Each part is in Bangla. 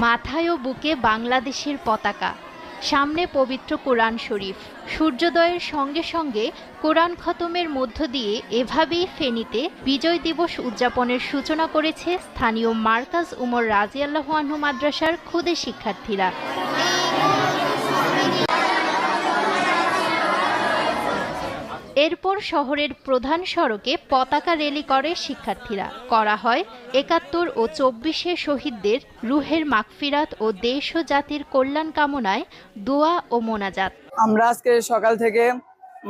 মাথায় ও বুকে বাংলাদেশের পতাকা, সামনে পবিত্র কোরআন শরীফ। সূর্যোদয়ের সঙ্গে সঙ্গে কোরআন খতমের মধ্য দিয়ে এভাবেই ফেনীতে বিজয় দিবস উদযাপনের সূচনা করেছে স্থানীয় মার্কাজ উমর রাজিয়াল্লাহু আনহু মাদ্রাসার ক্ষুদে শিক্ষার্থীরা। এরপর শহরের প্রধান সড়কে পতাকা র্যালি করে শিক্ষার্থীরা। করা হয় ৭১ ও ২৪-এ শহীদদের রুহের মাগফিরাত ও দেশ ও জাতির কল্যাণ কামনায় দোয়া ও মোনাজাত। আমরা আজকে সকাল থেকে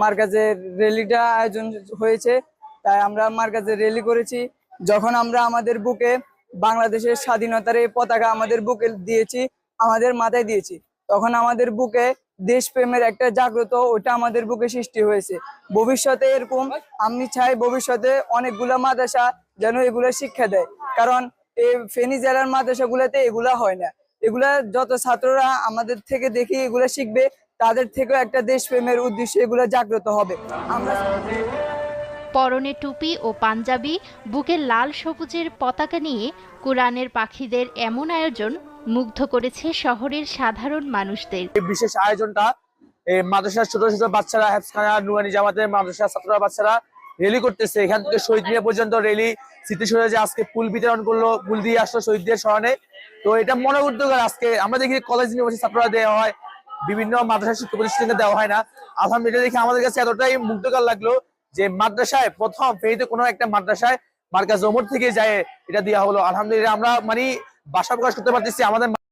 মার্কাজের র্যালিটা আয়োজন হয়েছে, তাই আমরা মার্কাজের র্যালি করেছি। যখন আমরা আমাদের বুকে বাংলাদেশের স্বাধীনতার এই পতাকা আমাদের বুকে দিয়েছি, আমাদের মাথায় দিয়েছি, তখন আমাদের বুকে দেশপ্রেমের একটা জাগ্রত ওটা আমাদের বুকে সৃষ্টি হয়েছে। ভবিষ্যতে এরকম আমি চাই ভবিষ্যতে অনেকগুলো মাদ্রাসা যেন এগুলো শিক্ষা দেয়, কারণ এই ফেনী জেলার মাদ্রাসাগুলোতে এগুলা হয় না। এগুলা যত ছাত্ররা আমাদের থেকে দেখি এগুলা শিখবে, তাদের থেকেও একটা দেশপ্রেমের উদ্দেশ্যে এগুলো জাগ্রত হবে। আমরা পরনে টুপি ও পাঞ্জাবি, বুকে লাল সবুজের পতাকা নিয়ে কোরআনের পাখিদের এমন আয়োজন মুগ্ধ করেছে শহরের সাধারণ মানুষদের। এই বিশেষ আয়োজনটা মাদ্রাসার ছোট ছোট বাচ্চারা, হেফখানা নুরানি জামাতের মাদ্রাসার ছাত্ররা বাচ্চারা র্যালি করতেছে। এখান থেকে শহীদ মিনার পর্যন্ত র্যালি স্মৃতিসৌধে যে আজকে ফুল বিতরণ করলো, ফুল দিয়ে আসলো শহীদদের স্মরণে। তো এটা মনে উদ্যোগের। আজকে আমরা দেখি কলেজ ইউনিভার্সিটি ছাত্ররা দেওয়া হয়, বিভিন্ন মাদ্রাসা শিক্ষা প্রতিষ্ঠানকে দেওয়া হয় না। আলহামদুলিল্লাহ দেখে আমাদের কাছে এতটাই মুগ্ধকর লাগলো যে মাদ্রাসায় প্রথম ফেনীতে কোনো একটা মাদ্রাসায় মার্কাজ ওমর থেকে যায় এটা দেওয়া হলো। আলহামদুলিল্লাহ আমরা ভাষা প্রকাশ করতে পারতেছি আমাদের